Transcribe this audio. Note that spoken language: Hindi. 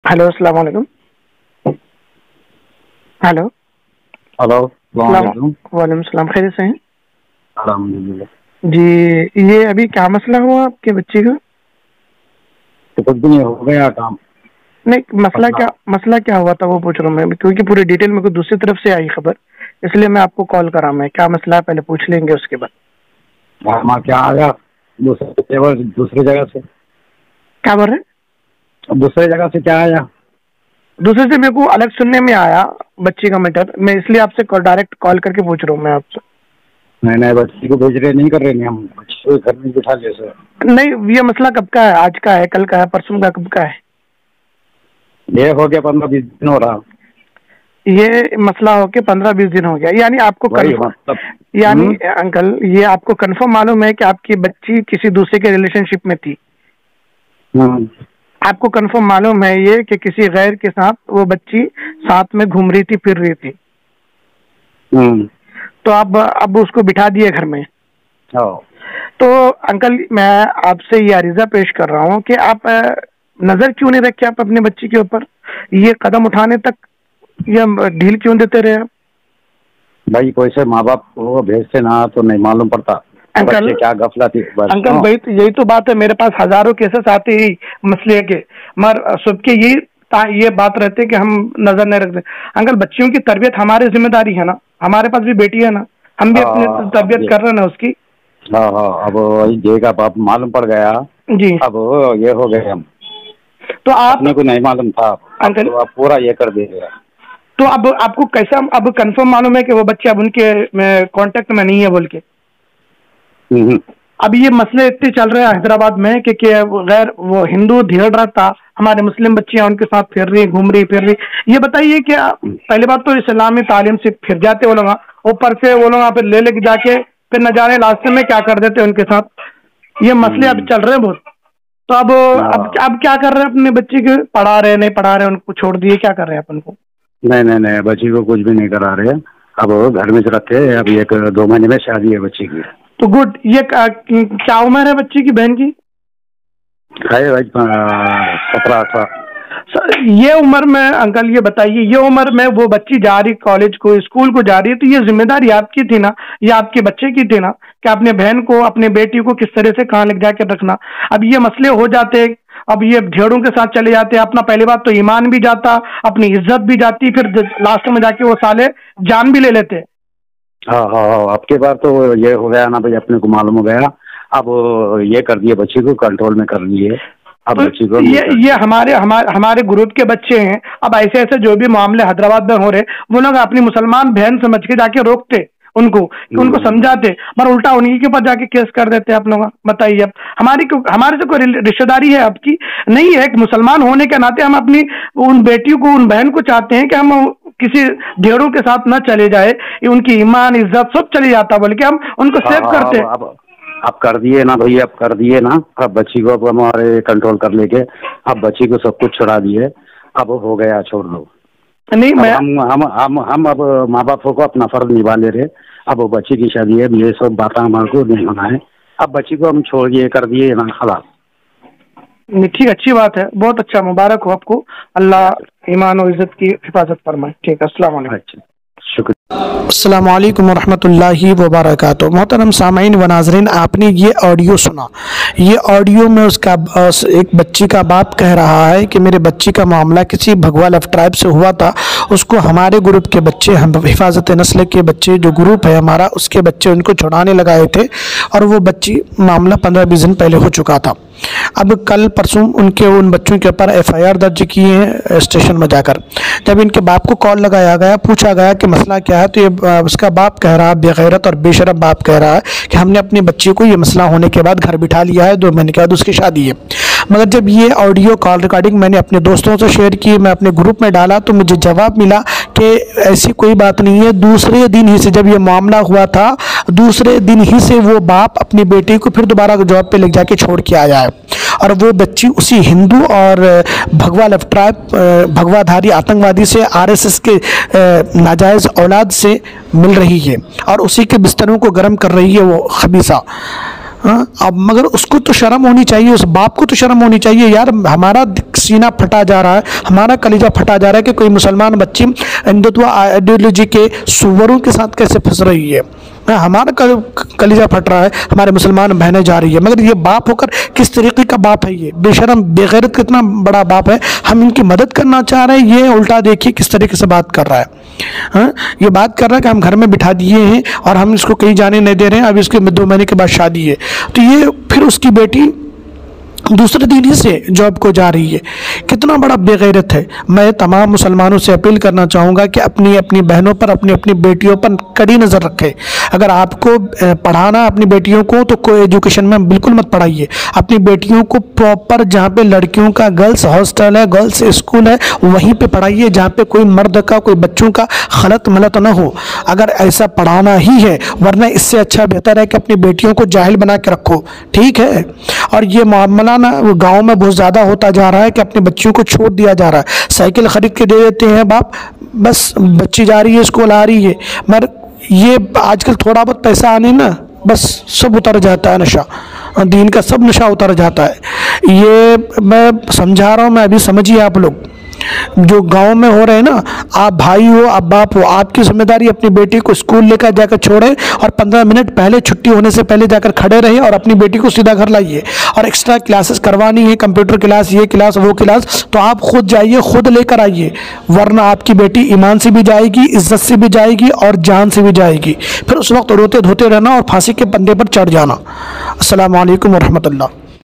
हेलो, अस्सलाम वालेकुम। हेलो। हेलो, वालेकुम। वालेकुम सलाम। खैरियत से हैं? अल्हम्दुलिल्लाह। जी, ये अभी क्या मसला हुआ आपके बच्चे का? तो कुछ भी नहीं, हो गया काम। नहीं, मसला क्या हुआ था वो पूछ रहा हूँ मैं, क्योंकि पूरी डिटेल मेरे को दूसरी तरफ से आई खबर, इसलिए मैं आपको कॉल करा। मैं क्या मसला है पहले पूछ लेंगे, उसके बाद। वहाँ क्या आया दूसरी जगह से? क्या बोल रहे हैं? दूसरी जगह से क्या आया? दूसरे से मेरे को अलग सुनने में आया बच्ची का मैटर, मैं इसलिए आपसे डायरेक्ट कॉल करके पूछ रहा हूँ मैं आपसे। नहीं, बच्ची को भेज रहे नहीं कर रहे नहीं, हम बच्ची को घर में बिठा ले सर। नहीं, ये मसला कब का है? आज का है, कल का है, परसों का, कब का है? ये हो गया 15-20 दिन हो रहा। ये मसला हो के 15-20 दिन हो गया, यानी आपको अंकल, ये आपको कंफर्म मालूम है कि आपकी बच्ची किसी दूसरे के रिलेशनशिप में थी? आपको कंफर्म मालूम है ये कि किसी गैर के साथ वो बच्ची साथ में घूम रही थी, फिर रही थी? तो अब उसको बिठा दिए घर में। तो अंकल, मैं आपसे ये अरीजा पेश कर रहा हूँ कि आप नजर क्यों नहीं रखे आप अपने बच्ची के ऊपर? ये कदम उठाने तक ये ढील क्यों देते रहे आप? भाई, कोई से माँ बाप को भेजते ना तो नहीं मालूम पड़ता अंकल, क्या गफलत थी अंकल। भाई, तो यही तो बात है, मेरे पास हजारों केसेस आते ही मसले के, मगर सबके ये बात रहती है कि हम नजर नहीं रखते। अंकल, बच्चियों की तरबियत हमारी जिम्मेदारी है ना, हमारे पास भी बेटी है ना, हम भी अपनी तरबियत कर रहे हैं ना उसकी। हाँ, अब वही देगा बाप, मालूम पड़ गया जी। अब ये हो गए हम, तो आपने को नहीं मालूम था अंकल, तो आप पूरा ये कर देगा। तो अब आपको कैसा अब कंफर्म मालूम है कि वो बच्चे अब उनके कांटेक्ट में नहीं है बोल के? अब ये मसले इतने चल रहे हैं हैदराबाद में कि गैर वो हिंदू धीरे रहता, हमारे मुस्लिम बच्चियां उनके साथ फिर रही, घूम रही, फिर रही। ये बताइए कि पहली बात तो इस्लामी तालीम से फिर जाते वो लोग, ऊपर से वो लोग फिर ले लेके जाके फिर न जाने रास्ते में क्या कर देते उनके साथ। ये मसले अब चल रहे हैं बहुत। तो अब क्या कर रहे हैं अपने बच्चे के? पढ़ा रहे, नहीं पढ़ा रहे, उनको छोड़ दिए, क्या कर रहे हैं अपन को? नहीं, बच्ची को कुछ भी नहीं करा रहे। अब घर में रखे, अब 1-2 महीने में शादी है बच्ची की। तो गुड। ये क्या उम्र है बच्ची की, बहन की? है भाई 17-18। ये उम्र में अंकल, ये बताइए, ये उम्र में वो बच्ची जा रही कॉलेज को, स्कूल को जा रही है, तो ये जिम्मेदारी आपकी थी ना, या आपके बच्चे की थी ना, कि अपने बहन को, अपने बेटी को किस तरह से कहाँ ले जाके रखना। अब ये मसले हो जाते, अब ये ढेड़ों के साथ चले जाते, अपना पहली बात तो ईमान भी जाता, अपनी इज्जत भी जाती, फिर लास्ट में जाके वो साले जान भी ले लेते। हाँ, आपके बार तो ये हो गया ना भाई, अपने को मालूम हो गया। अब ये कर दिए, बच्ची को कंट्रोल में कर लिए। अब तो बच्ची को ये हमारे ग्रुप के बच्चे हैं। अब ऐसे जो भी मामले हैदराबाद में हो रहे, वो लोग अपनी मुसलमान बहन समझ के जाके रोकते उनको समझाते, मगर उल्टा उन्हीं के ऊपर जाके केस कर देते आप लोग। बताइए, अब हमारे से कोई रिश्तेदारी है आपकी नहीं है? एक मुसलमान होने के नाते हम अपनी उन बेटियों को, उन बहन को चाहते हैं कि हम किसी ढेरों के साथ न चले जाए, उनकी ईमान इज्जत सब चली जाता, बल्कि हम उनको सेव करते। अब कर दिए ना भैया, अब कर दिए ना। अब बच्ची को अब हमारे कंट्रोल कर लेके, अब बच्ची को सब कुछ छोड़ा दिए। अब हो गया, छोड़ दो। नहीं, मैं हम अब माँ बाप को अपना फर्ज निभा ले रहे। अब वो बच्ची की शादी है, ये सब बातें हमारे को नहीं होना है। अब बच्ची को हम छोड़ दिए, कर दिए ना, खलास। ठीक, अच्छी बात है, बहुत अच्छा, मुबारक हो आपको। अल्लाह ईमान और इज्जत की हिफाजत फरमाए। ठीक है, अस्सलाम वालेकुम। अच्छा, शुक्रिया। अस्सलाम वालेकुम वरहमतुल्लाहि वबरकातुहू। मोहतरम सामाईन व नाज़रीन, आपने ये ऑडियो सुना। ये ऑडियो में उसका एक बच्ची का बाप कह रहा है कि मेरे बच्ची का मामला किसी भगवा लेफ्ट ट्राइब से हुआ था, उसको हमारे ग्रुप के बच्चे, हम हिफाजत नस्ल के बच्चे जो ग्रुप है हमारा, उसके बच्चे उनको छुड़ाने लगाए थे, और वो बच्ची मामला 15-20 दिन पहले हो चुका था। अब कल परसों उन बच्चों के ऊपर FIR दर्ज किए हैं स्टेशन में जाकर। जब इनके बाप को कॉल लगाया गया, पूछा गया कि मसला क्या है, तो ये उसका बाप कह रहा है, बेगैरत और बेशरम बाप कह रहा है कि हमने अपनी बच्ची को ये मसला होने के बाद घर बिठा लिया है, 2 महीने के बाद उसकी शादी है। मगर जब ये ऑडियो कॉल रिकॉर्डिंग मैंने अपने दोस्तों से शेयर की, मैं अपने ग्रुप में डाला, तो मुझे जवाब मिला कि ऐसी कोई बात नहीं है। दूसरे दिन ही से, जब ये मामला हुआ था, दूसरे दिन ही से वो बाप अपनी बेटी को फिर दोबारा जॉब पे ले जाके छोड़ के आया है, और वो बच्ची उसी हिंदू और भगवा लेफ्ट ट्राइब भगवाधारी आतंकवादी से, RSS के नाजायज़ औलाद से मिल रही है, और उसी के बिस्तरों को गर्म कर रही है वो खबीसा। हाँ, अब मगर उसको तो शर्म होनी चाहिए, उस बाप को तो शर्म होनी चाहिए यार। हमारा सीना फटा जा रहा है, हमारा कलीजा फटा जा रहा है कि कोई मुसलमान बच्ची हिंदुत्व आइडियोलॉजी के सुवरों के साथ कैसे फंस रही है। हमारा कलीजा फट रहा है, हमारे मुसलमान बहनें जा रही है, मगर ये बाप होकर किस तरीके का बाप है ये, बेशरम बेगैरत कितना बड़ा बाप है। हम इनकी मदद करना चाह रहे हैं, ये उल्टा देखिए किस तरीके से बात कर रहा है। हाँ, ये बात कर रहा है कि हम घर में बिठा दिए हैं और हम इसको कहीं जाने नहीं दे रहे हैं, अब इसके 2 महीने के बाद शादी है। तो ये फिर उसकी बेटी दूसरे दिन ही से जॉब को जा रही है, कितना बड़ा बेगैरत है। मैं तमाम मुसलमानों से अपील करना चाहूँगा कि अपनी अपनी बहनों पर, अपनी अपनी बेटियों पर कड़ी नज़र रखें। अगर आपको पढ़ाना अपनी बेटियों को तो कोई एजुकेशन में बिल्कुल मत पढ़ाइए। अपनी बेटियों को प्रॉपर जहाँ पे लड़कियों का गर्ल्स हॉस्टल है, गर्ल्स स्कूल है, वहीं पे पढ़ाइए जहाँ पे कोई मर्द का, कोई बच्चों का खलत मलत ना हो। अगर ऐसा पढ़ाना ही है, वरना इससे अच्छा बेहतर है कि अपनी बेटियों को जाहिल बना के रखो, ठीक है। और ये मामला ना गांव में बहुत ज़्यादा होता जा रहा है कि अपने बच्चियों को छोड़ दिया जा रहा है, साइकिल खरीद के दे देते हैं बाप, बस बच्ची जा रही है स्कूल आ रही है, मगर ये आजकल थोड़ा बहुत पैसा आने ना बस सब उतर जाता है, नशा दीन का सब नशा उतर जाता है। ये मैं समझा रहा हूँ, मैं अभी समझिए आप लोग जो गांव में हो रहे हैं ना, आप भाई हो, आप बाप हो, आपकी जिम्मेदारी अपनी बेटी को स्कूल लेकर जाकर छोड़े और 15 मिनट पहले छुट्टी होने से पहले जाकर खड़े रहिए और अपनी बेटी को सीधा घर लाइए। और एक्स्ट्रा क्लासेस करवानी है, कंप्यूटर क्लास, ये क्लास वो क्लास, तो आप खुद जाइए, खुद लेकर आइए, वरना आपकी बेटी ईमान से भी जाएगी, इज्जत से भी जाएगी और जान से भी जाएगी। फिर उस वक्त रोते धोते रहना और फांसी के पंदे पर चढ़ जाना। अस्सलाम वालेकुम व रहमतुल्लाह।